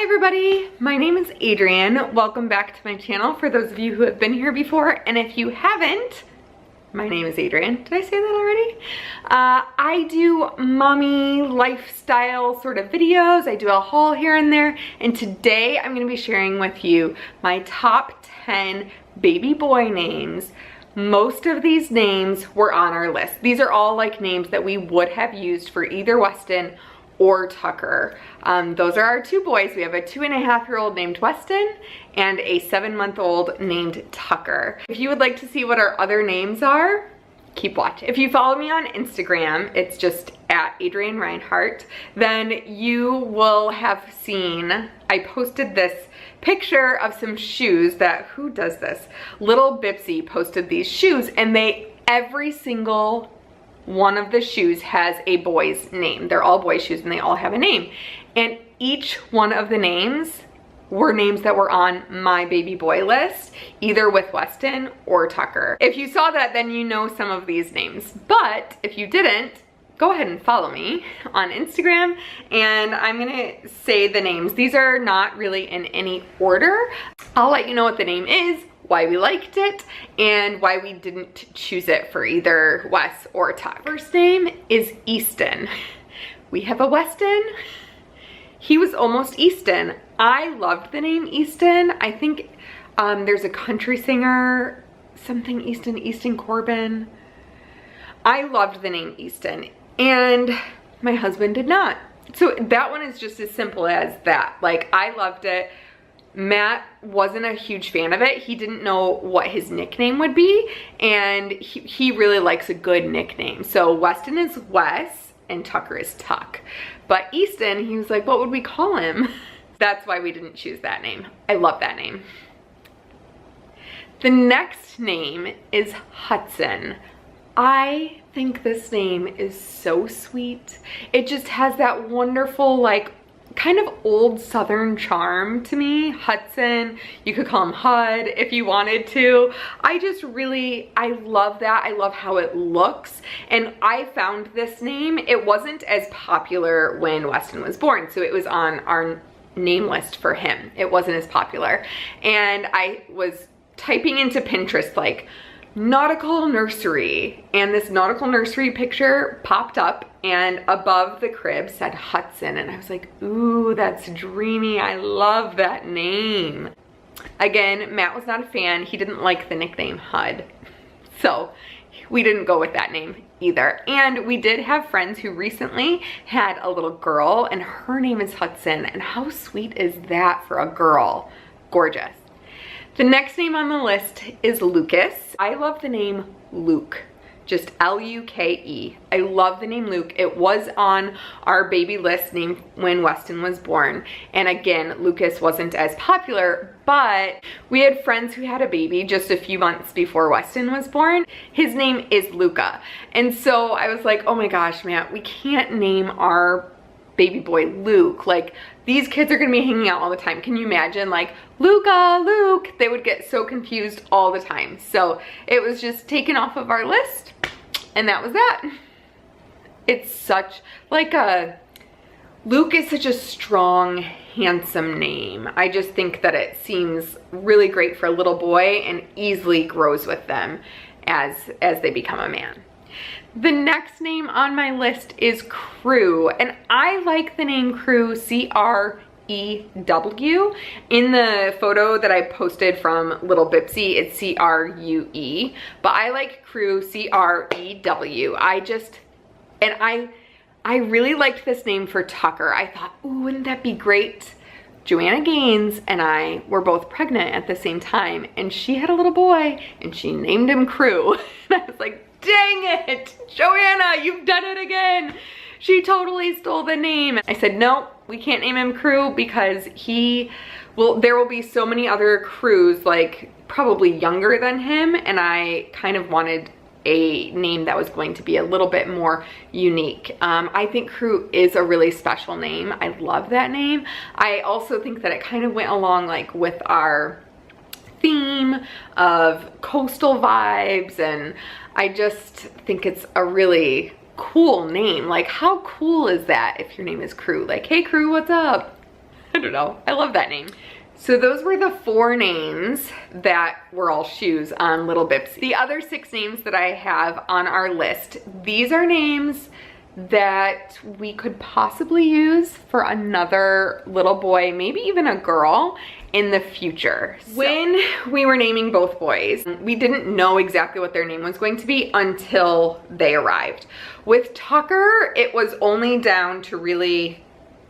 Hi everybody, my name is Adrienne. Welcome back to my channel for those of you who have been here before, and if you haven't, my name is Adrienne. Did I say that already? I do mommy lifestyle sort of videos. I do a haul here and there, and today I'm gonna be sharing with you my top 10 baby boy names. Most of these names were on our list. These are all like names that we would have used for either Weston or Tucker. Those are our two boys. We have a 2.5-year-old named Weston and a 7-month-old named Tucker. If you would like to see what our other names are, keep watching. If you follow me on Instagram, it's just at Adrienne Reinhardt, then you will have seen, I posted this picture of some shoes that, who does this? Little Bipsy posted these shoes, and every single one of the shoes has a boy's name. They're all boy shoes and they all have a name. And each one of the names were names that were on my baby boy list, either with Weston or Tucker. If you saw that, then you know some of these names. But if you didn't, go ahead and follow me on Instagram and I'm gonna say the names. These are not really in any order. I'll let you know what the name is, why we liked it, and why we didn't choose it for either Wes or Tuck. First name is Easton. We have a Weston. He was almost Easton. I loved the name Easton. I think there's a country singer, something Easton Corbin. I loved the name Easton, and my husband did not. So that one is just as simple as that. Like, I loved it. Matt wasn't a huge fan of it. He didn't know what his nickname would be, and he really likes a good nickname. So Weston is Wes and Tucker is Tuck. But Easton, he was like, what would we call him? That's why we didn't choose that name. I love that name. The next name is Hudson. I think this name is so sweet. It just has that wonderful, like, kind of old Southern charm to me. Hudson, you could call him Hud if you wanted to. I love that. I love how it looks. And I found this name, it wasn't as popular when Weston was born, so it was on our name list for him. It wasn't as popular. And I was typing into Pinterest like nautical nursery, and this nautical nursery picture popped up, and above the crib said Hudson, and I was like, ooh, that's dreamy. I love that name. Again, Matt was not a fan. He didn't like the nickname Hud, so we didn't go with that name either. And we did have friends who recently had a little girl, and her name is Hudson, and how sweet is that for a girl? Gorgeous. The next name on the list is Lucas. I love the name Luke, just L-U-K-E. I love the name Luke. It was on our baby list name when Weston was born. And again, Lucas wasn't as popular, but we had friends who had a baby just a few months before Weston was born. His name is Luca. And so I was like, oh my gosh, Matt, we can't name our baby boy Luke. Like, these kids are gonna be hanging out all the time. Can you imagine, like, Luca, Luke? They would get so confused all the time. So it was just taken off of our list, and that was that. It's such like Luke is such a strong, handsome name. I just think that it seems really great for a little boy and easily grows with them as they become a man. The next name on my list is Crew, and I like the name Crew, C-R-E-W. In the photo that I posted from Little Bipsy, it's C-R-U-E, but I like Crew, C-R-E-W. I really liked this name for Tucker. I thought, ooh, wouldn't that be great? Joanna Gaines and I were both pregnant at the same time, and she had a little boy, and she named him Crew. And I was like, dang it, Joanna, you've done it again. She totally stole the name. I said, no, we can't name him Crew because there will be so many other Crews, like probably younger than him, and I kind of wanted a name that was going to be a little bit more unique. I think Crew is a really special name. I love that name. I also think that it kind of went along like with our theme of coastal vibes, and I just think it's a really cool name. Like, how cool is that if your name is Crew? Like, hey Crew, what's up? I don't know, I love that name. So those were the 4 names that were all shoes on Little Bipsy. The other 6 names that I have on our list, these are names that we could possibly use for another little boy, maybe even a girl in the future. So, when we were naming both boys, we didn't know exactly what their name was going to be until they arrived. With Tucker, it was only down to really,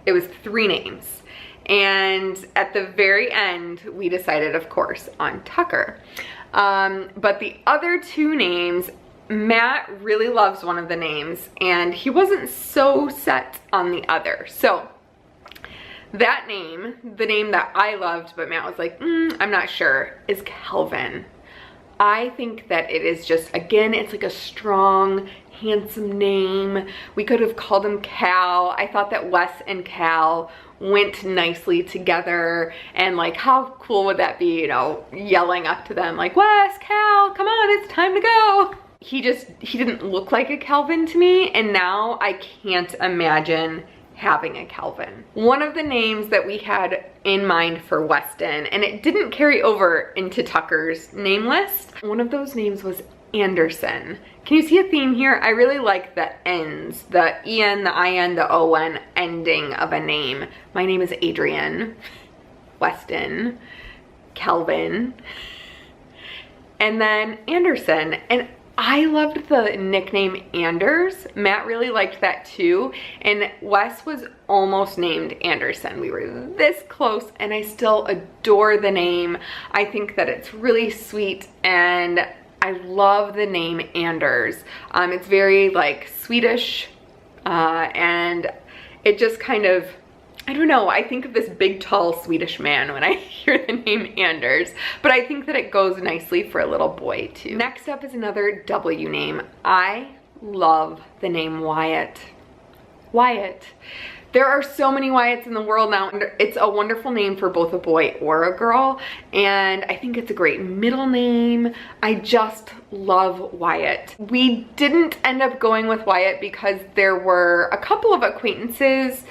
it was 3 names. And at the very end, we decided, of course, on Tucker. But the other 2 names, Matt really loves one of the names and he wasn't so set on the other. So that name, the name that I loved, but Matt was like, I'm not sure, is Calvin. I think that it is just, again, it's like a strong, handsome name. We could have called him Cal. I thought that Wes and Cal went nicely together, and like how cool would that be, you know, yelling up to them like, Wes, Cal, come on, it's time to go. He didn't look like a Calvin to me, and now I can't imagine having a Calvin. One of the names that we had in mind for Weston, and it didn't carry over into Tucker's name list, one of those names was Andersen. Can you see a theme here? I really like the ends, the E-N, the I-N, the O-N ending of a name. My name is Adrian, Weston, Calvin, and then Andersen. And I loved the nickname Anders. Matt really liked that too. And Wes was almost named Andersen. We were this close, and I still adore the name. I think that it's really sweet, and I love the name Anders. It's very like Swedish, and it just kind of, I don't know, I think of this big tall Swedish man when I hear the name Anders, but I think that it goes nicely for a little boy too. Next up is another W name. I love the name Wyatt. Wyatt. There are so many Wyatts in the world now. It's a wonderful name for both a boy or a girl, and I think it's a great middle name. I just love Wyatt. We didn't end up going with Wyatt because there were a couple of acquaintances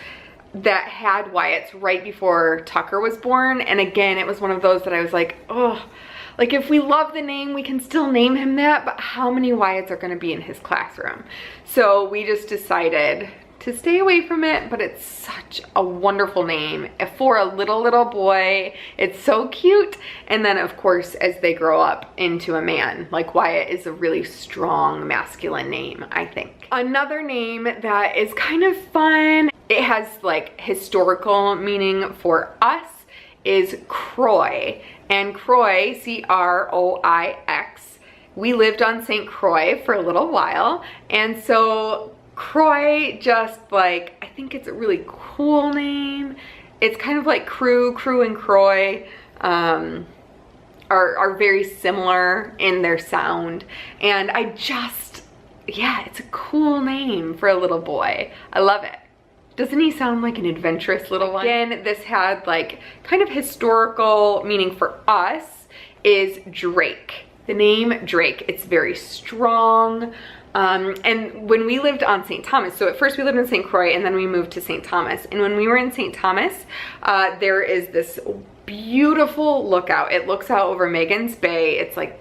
that had Wyatts right before Tucker was born, and again, it was one of those that I was like, oh, like if we love the name, we can still name him that, but how many Wyatts are gonna be in his classroom? So we just decided to stay away from it, but it's such a wonderful name for a little boy. It's so cute. And then of course, as they grow up into a man, like Wyatt is a really strong masculine name, I think. Another name that is kind of fun, it has like historical meaning for us, is Croix. And Croix, C-R-O-I-X. We lived on St. Croix for a little while, and so Croix, just like, I think it's a really cool name. It's kind of like Crew and Croix are very similar in their sound. And I just, yeah, it's a cool name for a little boy. I love it. Doesn't he sound like an adventurous little one? Again, this had like kind of historical meaning for us, is Drake. The name Drake, it's very strong. And when we lived on St. Thomas, so at first we lived in St. Croix and then we moved to St. Thomas. And when we were in St. Thomas, there is this beautiful lookout. It looks out over Megan's Bay. It's like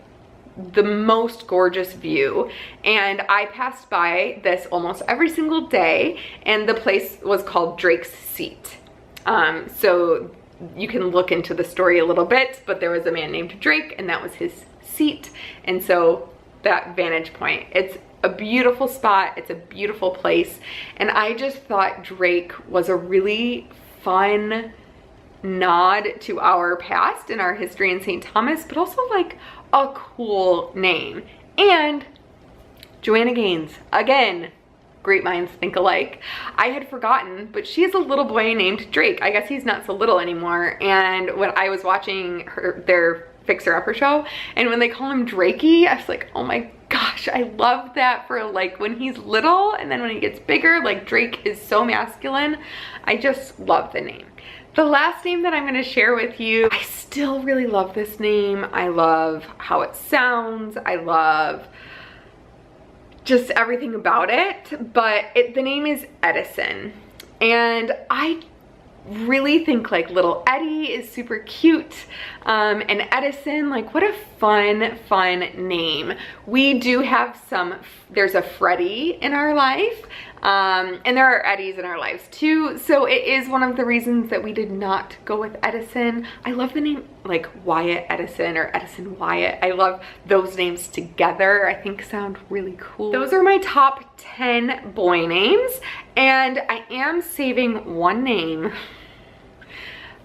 the most gorgeous view. And I passed by this almost every single day, and the place was called Drake's Seat. So you can look into the story a little bit, but there was a man named Drake and that was his seat. And so that vantage point, it's a beautiful spot, it's a beautiful place, and I just thought Drake was a really fun nod to our past and our history in St. Thomas, but also like a cool name. And Joanna Gaines, again, great minds think alike. I had forgotten, but she has a little boy named Drake. I guess he's not so little anymore, and when I was watching their Fixer Upper show, and when they call him Drakey, I was like, oh my gosh, I love that for like when he's little, and then when he gets bigger, like Drake is so masculine. I just love the name. The last name that I'm gonna share with you, I still really love this name. I love how it sounds. I love just everything about it, but the name is Edison. And I really think like little Eddie is super cute, and Edison, like what a fun name. We do have there's a Freddie in our life, and there are Eddies in our lives too, so it is one of the reasons that we did not go with Edison. I love the name like Wyatt Edison or Edison Wyatt. I love those names together. I think sound really cool. Those are my top 10 boy names, and I am saving one name.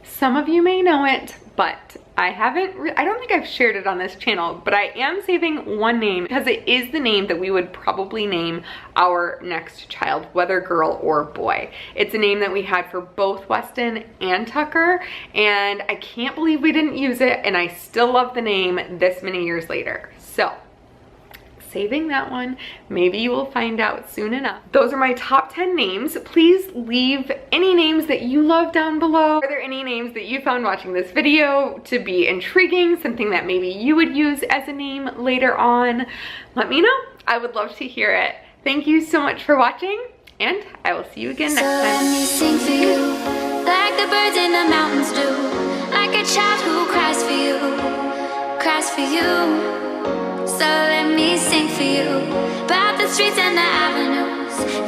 Some of you may know it, but I don't think I've shared it on this channel, but I am saving one name because it is the name that we would probably name our next child, whether girl or boy. It's a name that we had for both Weston and Tucker, and I can't believe we didn't use it, and I still love the name this many years later. So, saving that one. Maybe you will find out soon enough. Those are my top 10 names. Please leave any names that you love down below. Are there any names that you found watching this video to be intriguing, something that maybe you would use as a name later on? Let me know. I would love to hear it. Thank you so much for watching, and I will see you again next time. Let me sing for you, like the birds in the mountains do, like a child who cries for you, cries for you. So let me sing for you, about the streets and the avenues.